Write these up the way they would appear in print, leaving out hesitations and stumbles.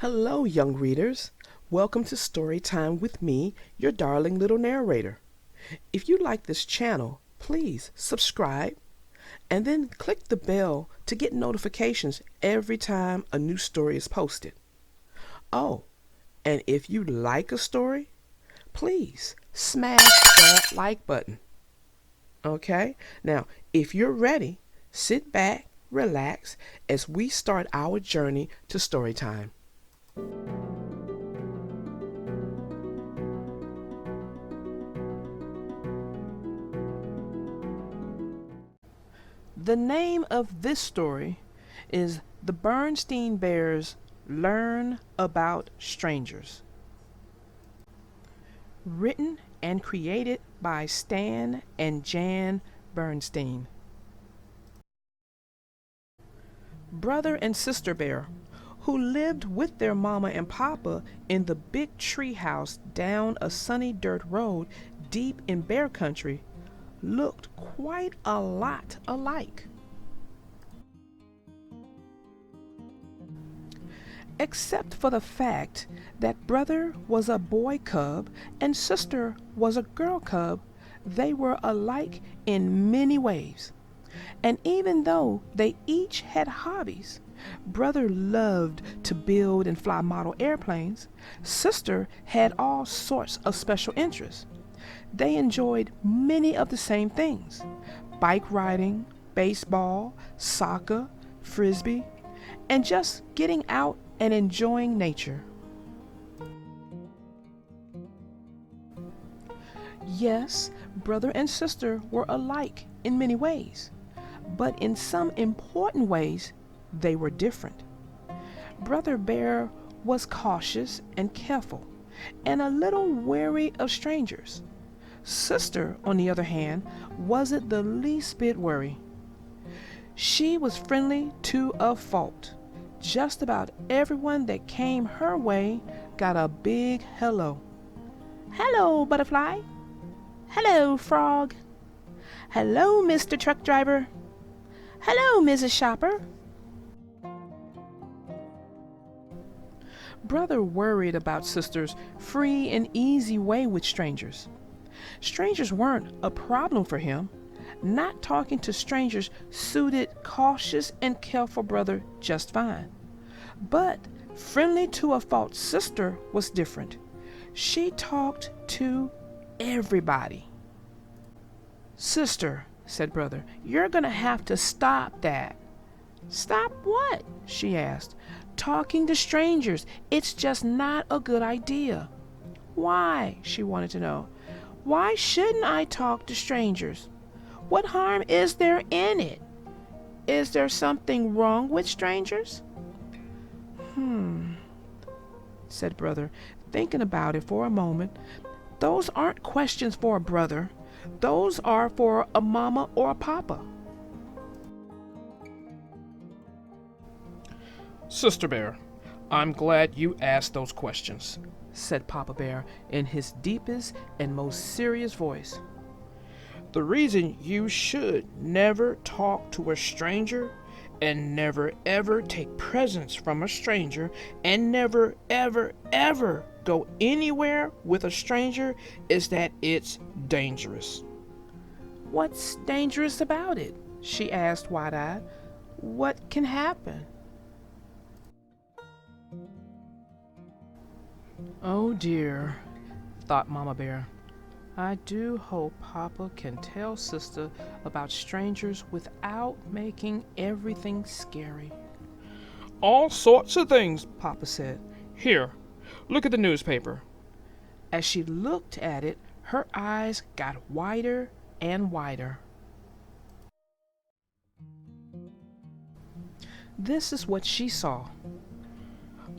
Hello, young readers. Welcome to Story Time with me, your darling little narrator. If you like this channel, please subscribe and then click the bell to get notifications every time a new story is posted. Oh, and if you like a story, please smash that like button. Okay? Now, if you're ready, sit back, relax as we start our journey to story time. The name of this story is The Bernstein Bears Learn About Strangers. Written and created by Stan and Jan Bernstein. Brother and sister bear, who lived with their mama and papa in the big tree house down a sunny dirt road deep in bear country, looked quite a lot alike. Except for the fact that brother was a boy cub and sister was a girl cub, they were alike in many ways. And even though they each had hobbies, brother loved to build and fly model airplanes, sister had all sorts of special interests. They enjoyed many of the same things: bike riding, baseball, soccer, frisbee, and just getting out and enjoying nature. Yes, brother and sister were alike in many ways, but in some important ways they were different. Brother Bear was cautious and careful, and a little wary of strangers. Sister, on the other hand, wasn't the least bit worried. She was friendly to a fault. Just about everyone that came her way got a big hello. Hello, butterfly. Hello, frog. Hello, Mr. Truck Driver. Hello, Mrs. Shopper. Brother worried about sister's free and easy way with strangers. Strangers weren't a problem for him. Not talking to strangers suited cautious and careful brother just fine. But friendly to a fault sister was different. She talked to everybody. Sister, said brother, you're going to have to stop that. Stop what? She asked. Talking to strangers. It's just not a good idea. Why? She wanted to know. Why shouldn't I talk to strangers? What harm is there in it? Is there something wrong with strangers? Said brother, thinking about it for a moment. Those aren't questions for a brother. Those are for a mama or a papa. Sister Bear, I'm glad you asked those questions, said Papa Bear in his deepest and most serious voice. The reason you should never talk to a stranger and never ever take presents from a stranger and never ever ever go anywhere with a stranger is that it's dangerous. What's dangerous about it? She asked wide-eyed. What can happen? Oh dear, thought Mama Bear. I do hope Papa can tell Sister about strangers without making everything scary. All sorts of things, Papa said. Here, look at the newspaper. As she looked at it, her eyes got wider and wider. This is what she saw.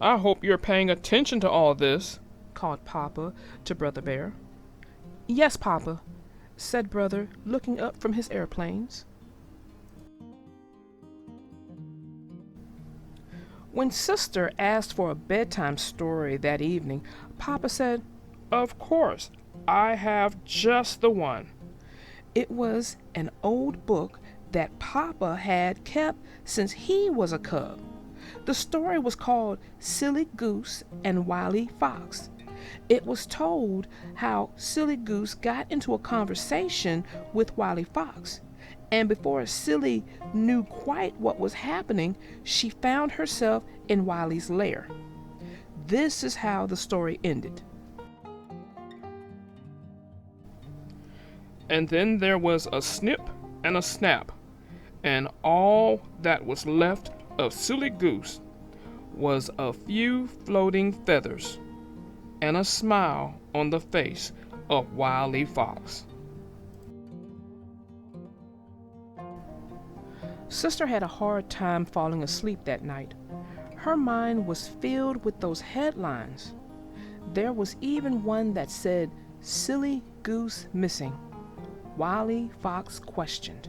I hope you're paying attention to all this, called Papa to Brother Bear. Yes, Papa, said Brother, looking up from his airplanes. When Sister asked for a bedtime story that evening, Papa said, Of course, I have just the one. It was an old book that Papa had kept since he was a cub. The story was called Silly Goose and Wily Fox. It was told how Silly Goose got into a conversation with Wily Fox, and before Silly knew quite what was happening, she found herself in Wily's lair. This is how the story ended. And then there was a snip and a snap, and all that was left of Silly Goose was a few floating feathers and a smile on the face of Wily Fox. Sister had a hard time falling asleep that night. Her mind was filled with those headlines. There was even one that said, "Silly Goose Missing. Wily Fox Questioned."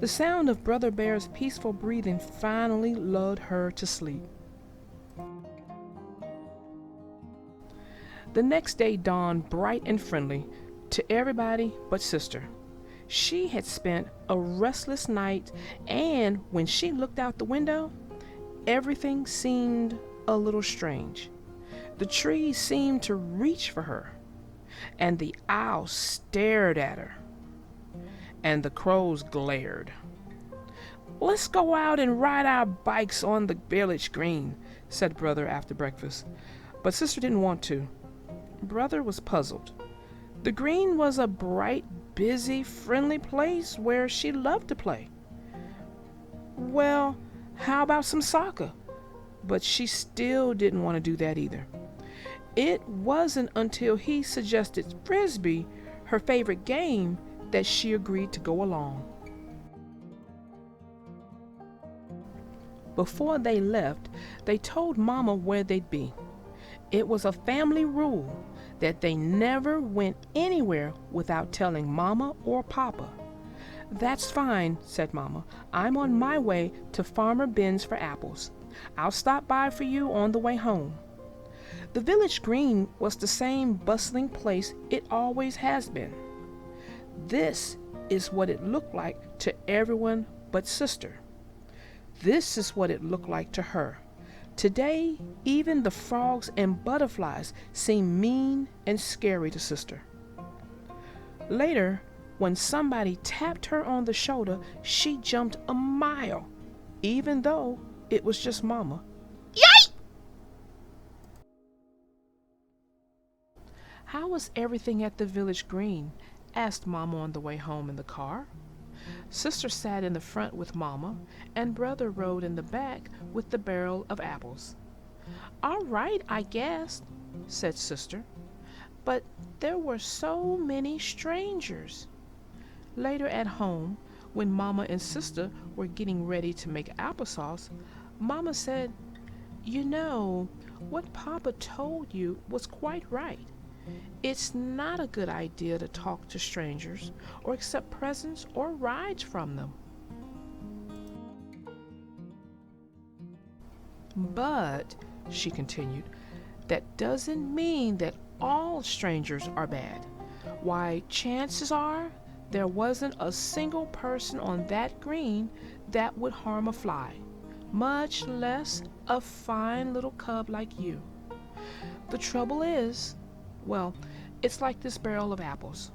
The sound of Brother Bear's peaceful breathing finally lulled her to sleep. The next day dawned bright and friendly to everybody but Sister. She had spent a restless night, and when she looked out the window, everything seemed a little strange. The trees seemed to reach for her, and the owl stared at her, and the crows glared. "Let's go out and ride our bikes on the village green," said Brother after breakfast. But Sister didn't want to. Brother was puzzled. The green was a bright, busy, friendly place where she loved to play. Well, how about some soccer? But she still didn't want to do that either. It wasn't until he suggested Frisbee, her favorite game, that she agreed to go along. Before they left, they told Mama where they'd be. It was a family rule that they never went anywhere without telling Mama or Papa. "That's fine," said Mama. "I'm on my way to Farmer Ben's for apples. I'll stop by for you on the way home." The village green was the same bustling place it always has been. This is what it looked like to everyone but Sister. This is what it looked like to her. Today, even the frogs and butterflies seemed mean and scary to Sister. Later, when somebody tapped her on the shoulder, she jumped a mile, even though it was just Mama. "Yay!" "How was everything at the village green?" asked Mama on the way home in the car. Sister sat in the front with Mama, and Brother rode in the back with the barrel of apples. "All right, I guess," said Sister. "But there were so many strangers." Later at home, when Mama and Sister were getting ready to make applesauce, Mama said, "You know, what Papa told you was quite right. It's not a good idea to talk to strangers or accept presents or rides from them. But," she continued, "that doesn't mean that all strangers are bad. Why, chances are there wasn't a single person on that green that would harm a fly, much less a fine little cub like you. The trouble is, well, it's like this barrel of apples.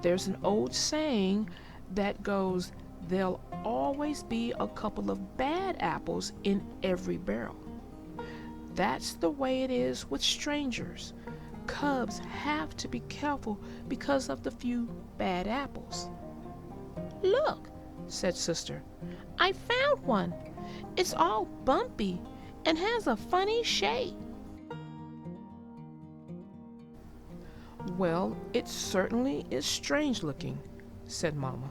There's an old saying that goes, 'There'll always be a couple of bad apples in every barrel.' That's the way it is with strangers. Cubs have to be careful because of the few bad apples." "Look," said Sister, "I found one. It's all bumpy and has a funny shape." "Well, it certainly is strange looking," said Mama,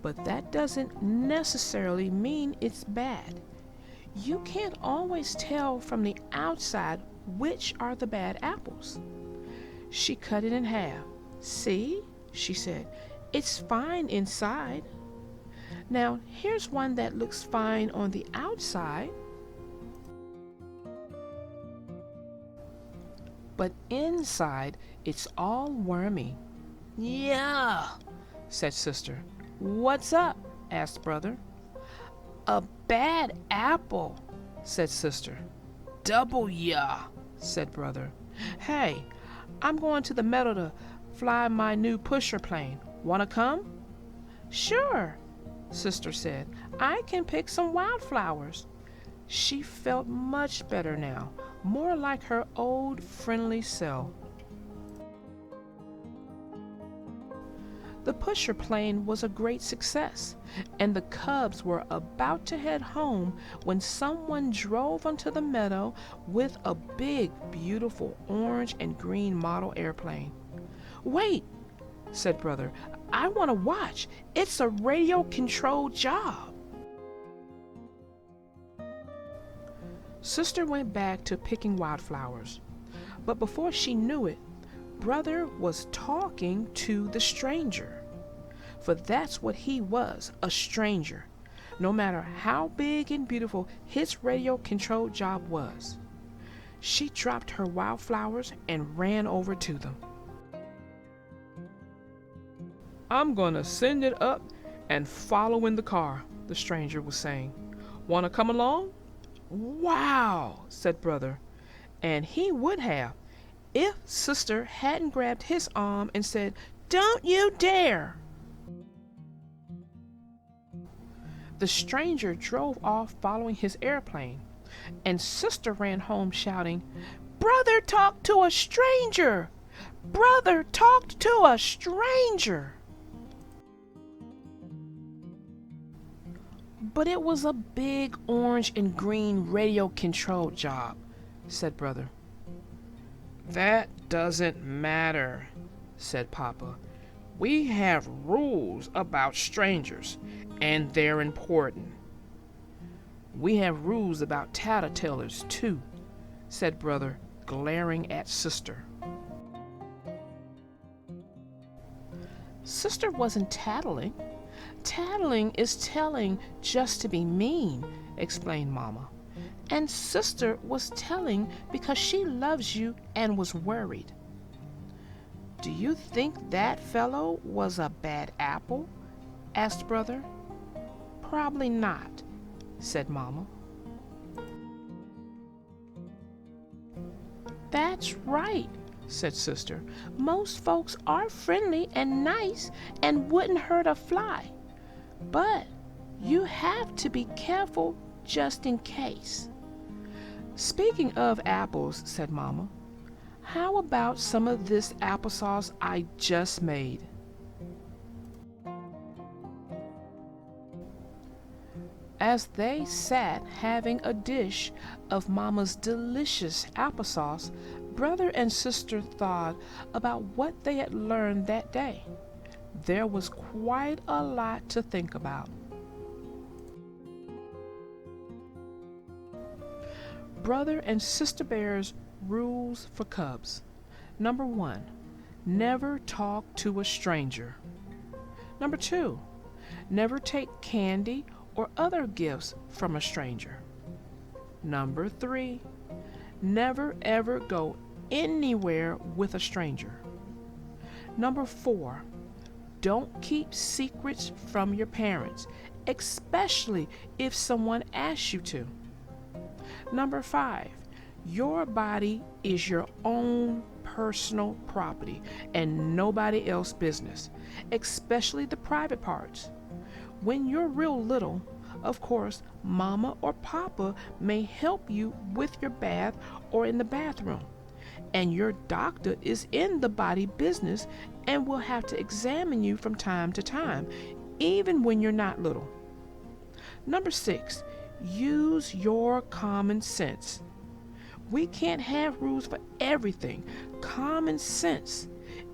"but that doesn't necessarily mean it's bad. You can't always tell from the outside which are the bad apples." She cut it in half. "See," she said, "it's fine inside. Now here's one that looks fine on the outside, but inside it's all wormy." "Yeah," said Sister. "What's up?" asked Brother. "A bad apple," said sister. Double ya, said brother. Hey, I'm going to the meadow to fly my new pusher plane. Wanna come? Sure, sister said. I can pick some wildflowers. She felt much better now, more like her old friendly self. The pusher plane was a great success, and the cubs were about to head home when someone drove onto the meadow with a big, beautiful orange and green model airplane. Wait, said brother, I want to watch. It's a radio-controlled job. Sister went back to picking wildflowers, but before she knew it, brother was talking to the stranger. For that's what he was, a stranger, no matter how big and beautiful his radio-controlled job was. She dropped her wildflowers and ran over to them. I'm gonna send it up and follow in the car, the stranger was saying. Wanna come along? Wow, said brother, and he would have if sister hadn't grabbed his arm and said, Don't you dare! The stranger drove off following his airplane, and sister ran home shouting, Brother talked to a stranger! Brother talked to a stranger! But it was a big orange and green radio-controlled job, said brother. That doesn't matter, said Papa. We have rules about strangers, and they're important. We have rules about tattletellers, too, said brother, glaring at sister. Sister wasn't tattling. Tattling is telling just to be mean, explained Mama. And sister was telling because she loves you and was worried. Do you think that fellow was a bad apple? Asked brother. Probably not, said Mama. That's right, said sister. Most folks are friendly and nice and wouldn't hurt a fly. But you have to be careful just in case. Speaking of apples, said Mama, how about some of this applesauce I just made? As they sat having a dish of Mama's delicious applesauce, brother and sister thought about what they had learned that day. There was quite a lot to think about. Brother and sister bears rules for cubs. Number 1, never talk to a stranger. Number 2, never take candy or other gifts from a stranger. Number 3, never ever go anywhere with a stranger. Number 4, don't keep secrets from your parents, especially if someone asks you to. Number 5, your body is your own personal property and nobody else's business, especially the private parts. When you're real little, of course, Mama or Papa may help you with your bath or in the bathroom, and your doctor is in the body business and will have to examine you from time to time, even when you're not little. Number 6, use your common sense. We can't have rules for everything. Common sense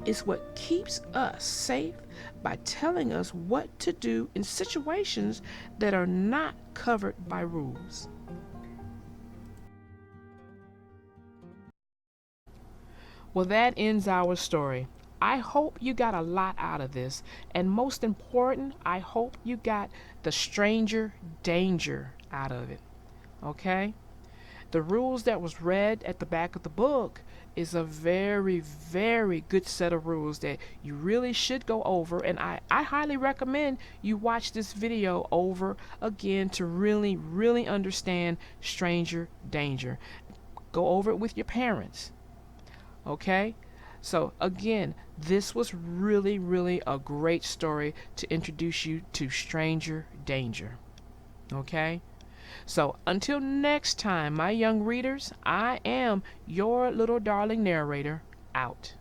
is what keeps us safe by telling us what to do in situations that are not covered by rules. Well, that ends our story. I hope you got a lot out of this, and most important, I hope you got the stranger danger out of it. Okay? The rules that was read at the back of the book is a very, very good set of rules that you really should go over, and I highly recommend you watch this video over again to really, really understand stranger danger. Go over it with your parents. Okay? So again, this was really, really a great story to introduce you to stranger danger. Okay? So until next time, my young readers, I am your little darling narrator, out.